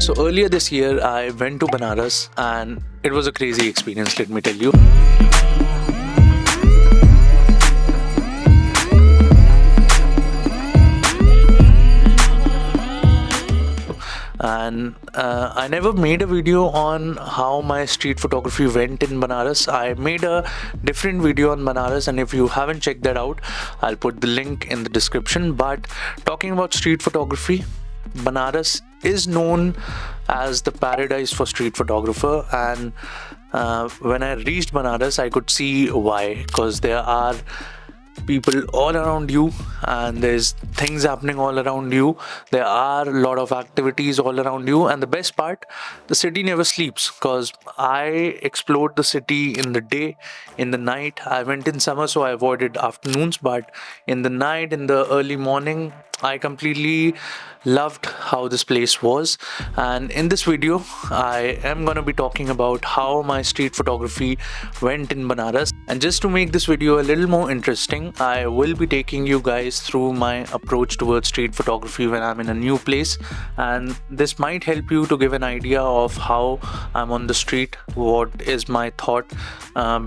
So earlier this year, I went to Banaras and it was a crazy experience, let me tell you. And I never made a video on how my street photography went in Banaras. I made a different video on Banaras, and if you haven't checked that out, I'll put the link in the description. But talking about street photography, Banaras is known as the paradise for street photographer, and when I reached Banaras, I could see why. Because there are people all around you and there's things happening all around you. There are a lot of activities all around you, and the best part, the city never sleeps. Because I explored the city in the day, in the night. I went in summer, so I avoided afternoons, but in the night, in the early morning, I completely loved how this place was. And in this video, I am going to be talking about how my street photography went in Banaras. And just to make this video a little more interesting, I will be taking you guys through my approach towards street photography when I'm in a new place. And this might help you to give an idea of how I'm on the street, what is my thought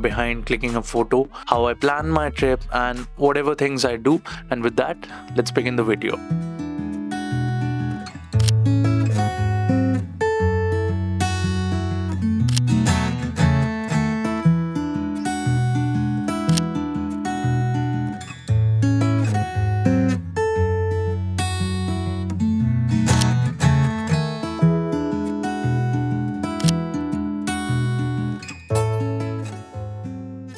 behind clicking a photo, how I plan my trip, and whatever things I do. And with that, let's begin the video.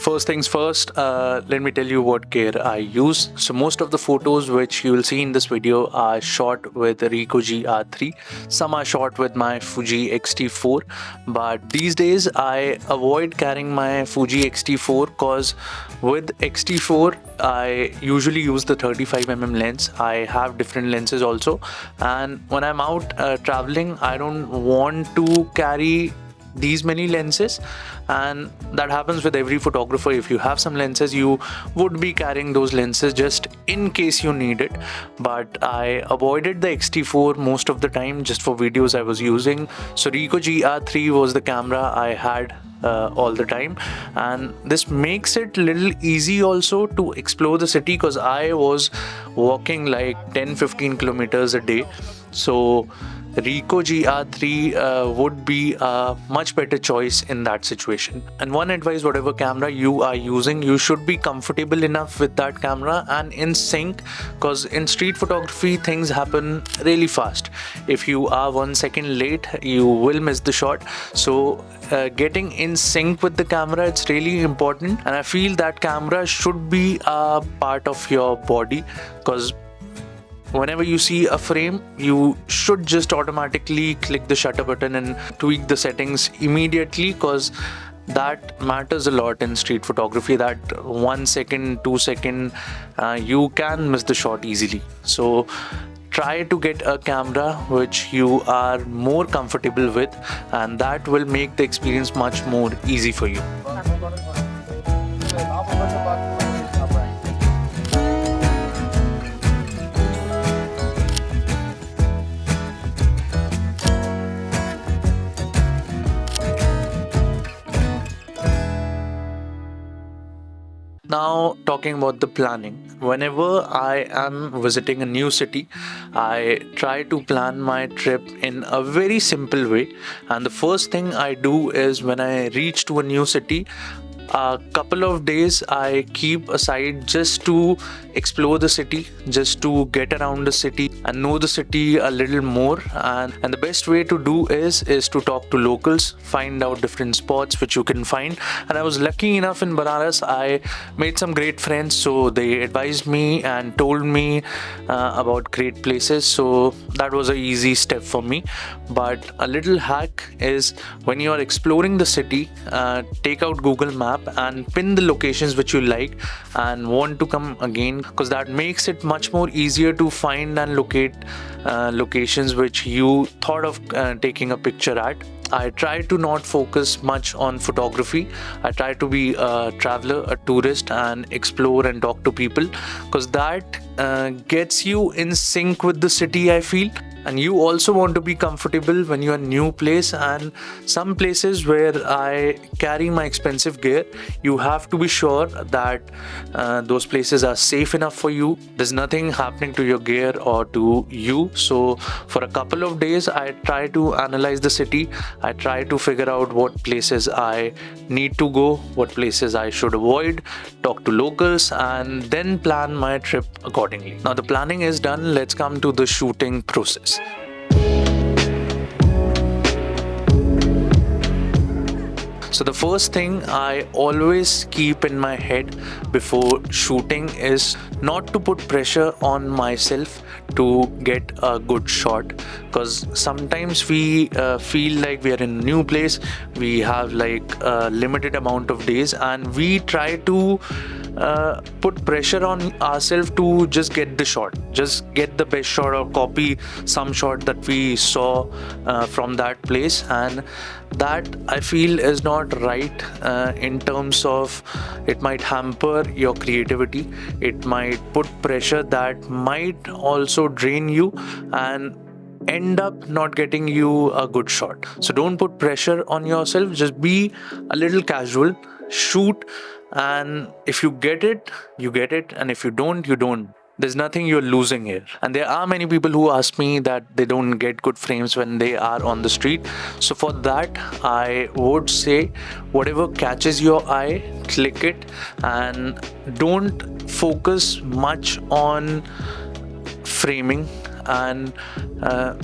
First things first, let me tell you what gear I use. So most of the photos which you will see in this video are shot with Ricoh GR3. Some are shot with my Fuji X-T4, but these days I avoid carrying my Fuji X-T4 because with X-T4 I usually use the 35mm lens. I have different lenses also, and when I'm out traveling, I don't want to carry these many lenses, and that happens with every photographer. If you have some lenses, you would be carrying those lenses just in case you need it. But I avoided the X-T4 most of the time just for videos I was using. So Ricoh GR3 was the camera I had all the time, and this makes it little easy also to explore the city, because I was walking like 10-15 kilometers a day. So Ricoh GR3 would be a much better choice in that situation. And one advice, whatever camera you are using, you should be comfortable enough with that camera and in sync, because in street photography things happen really fast. If you are 1 second late, you will miss the shot. So getting in sync with the camera, it's really important, and I feel that camera should be a part of your body, because whenever you see a frame, you should just automatically click the shutter button and tweak the settings immediately, because that matters a lot in street photography. That 1 second, 2 second, you can miss the shot easily. So try to get a camera which you are more comfortable with, and that will make the experience much more easy for you. Now, talking about the planning. Whenever I am visiting a new city, I try to plan my trip in a very simple way. And the first thing I do is, when I reach to a new city, a couple of days I keep aside just to explore the city, just to get around the city and know the city a little more. And the best way to do is to talk to locals, find out different spots which you can find. And I was lucky enough in Banaras, I made some great friends, so they advised me and told me about great places. So that was a easy step for me. But a little hack is, when you are exploring the city, take out Google Map and pin the locations which you like and want to come again, because that makes it much more easier to find and locate locations which you thought of taking a picture at. I try to not focus much on photography. I try to be a traveler, a tourist, and explore and talk to people, because that gets you in sync with the city, I feel. And you also want to be comfortable when you're in a new place. And some places where I carry my expensive gear, you have to be sure that those places are safe enough for you. There's nothing happening to your gear or to you. So for a couple of days, I try to analyze the city. I try to figure out what places I need to go, what places I should avoid, talk to locals, and then plan my trip accordingly. Now the planning is done. Let's come to the shooting process. So the first thing I always keep in my head before shooting is not to put pressure on myself to get a good shot, because sometimes we feel like we are in a new place, we have like a limited amount of days, and we try to put pressure on ourselves to just get the shot, just get the best shot or copy some shot that we saw from that place. And that I feel is not right in terms of it might hamper your creativity, it might put pressure that might also drain you and end up not getting you a good shot. So don't put pressure on yourself, just be a little casual, shoot, and if you get it, you get it, and if you don't, you don't. There's nothing you're losing here. And there are many people who ask me that they don't get good frames when they are on the street. So for that, I would say whatever catches your eye, click it, and don't focus much on framing, and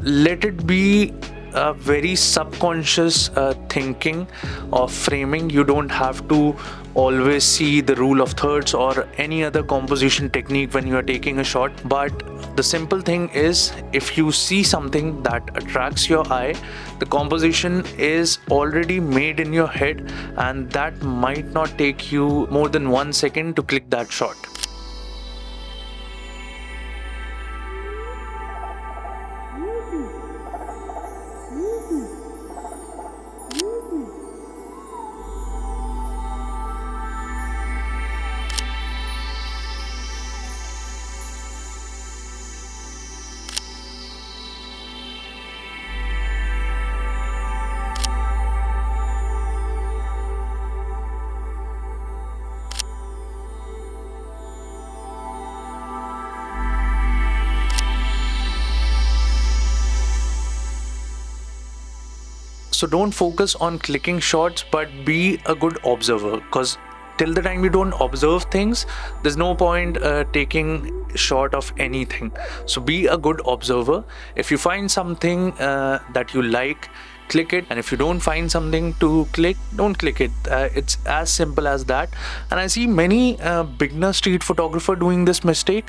let it be a very subconscious thinking of framing. You don't have to always see the rule of thirds or any other composition technique when you are taking a shot, but the simple thing is, if you see something that attracts your eye, the composition is already made in your head, and that might not take you more than 1 second to click that shot. So don't focus on clicking shots, but be a good observer, because till the time you don't observe things, there's no point taking shot of anything. So be a good observer. If you find something that you like, click it, and if you don't find something to click, don't click it. It's as simple as that. And I see many beginner street photographer doing this mistake.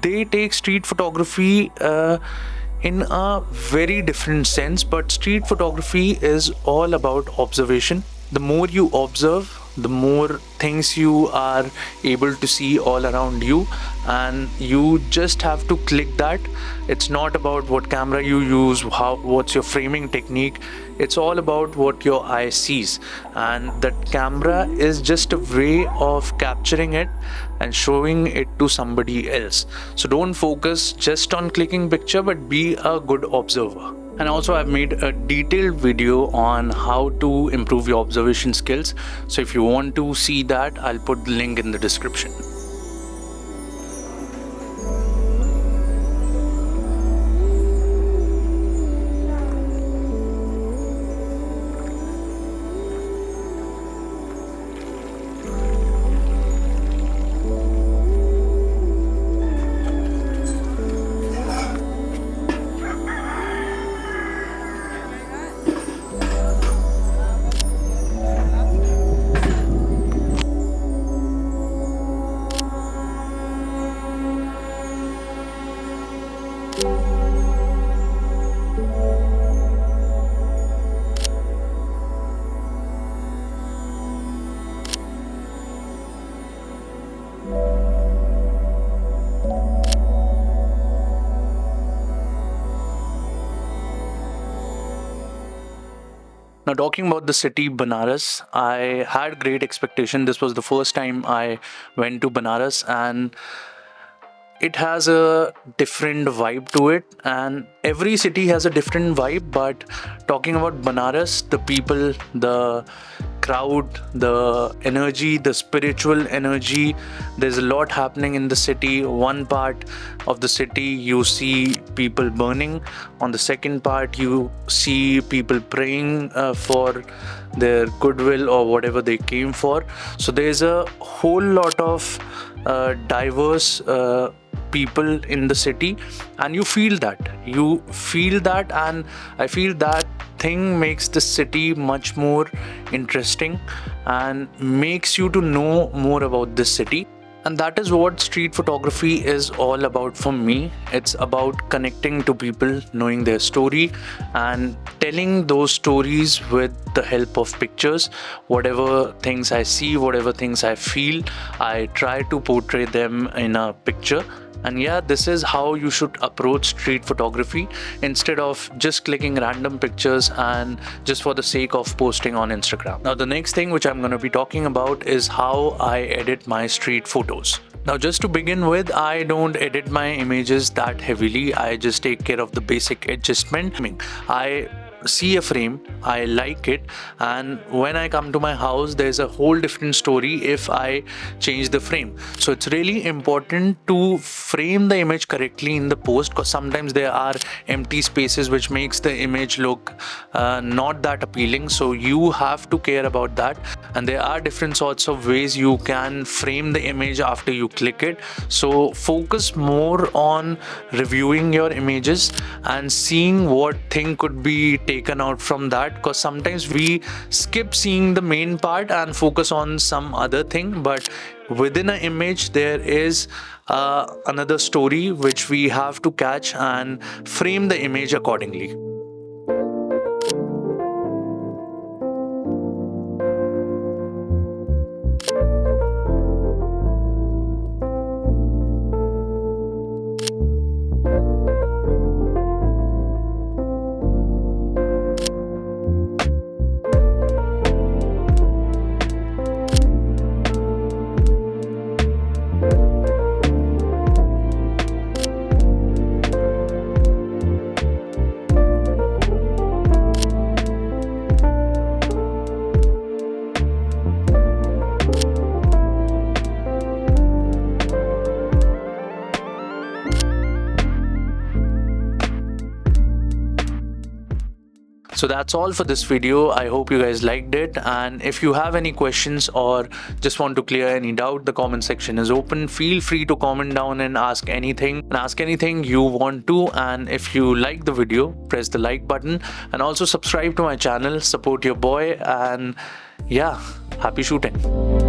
They take street photography in a very different sense, but street photography is all about observation. The more you observe, the more things you are able to see all around you, and you just have to click that. It's not about what camera you use, what's your framing technique. It's all about what your eye sees, and that camera is just a way of capturing it and showing it to somebody else. So don't focus just on clicking picture, but be a good observer. And also, I've made a detailed video on how to improve your observation skills. So if you want to see that, I'll put the link in the description. Now, talking about the city Banaras, I had great expectation. This was the first time I went to Banaras, and it has a different vibe to it, and every city has a different vibe. But talking about Banaras, the people, the crowd, the energy, the spiritual energy, there's a lot happening in the city. One part of the city you see people burning, on the second part you see people praying for their goodwill or whatever they came for. So there's a whole lot of diverse people in the city, and you feel that, and I feel that thing makes the city much more interesting and makes you to know more about this city. And that is what street photography is all about for me. It's about connecting to people, knowing their story, and telling those stories with the help of pictures. Whatever things I see, whatever things I feel, I try to portray them in a picture. And yeah, this is how you should approach street photography, instead of just clicking random pictures and just for the sake of posting on Instagram. Now, the next thing which I'm going to be talking about is how I edit my street photos. Now, just to begin with, I don't edit my images that heavily. I just take care of the basic adjustment. I see a frame, I like it, and when I come to my house, there's a whole different story if I change the frame. So it's really important to frame the image correctly in the post, because sometimes there are empty spaces which makes the image look not that appealing. So you have to care about that, and there are different sorts of ways you can frame the image after you click it. So focus more on reviewing your images and seeing what thing could be taken out from that, because sometimes we skip seeing the main part and focus on some other thing, but within an image there is another story which we have to catch and frame the image accordingly. So that's all for this video. I hope you guys liked it, and if you have any questions or just want to clear any doubt, the comment section is open. Feel free to comment down and ask anything you want to. And if you like the video, press the like button and also subscribe to my channel, support your boy, and yeah, happy shooting.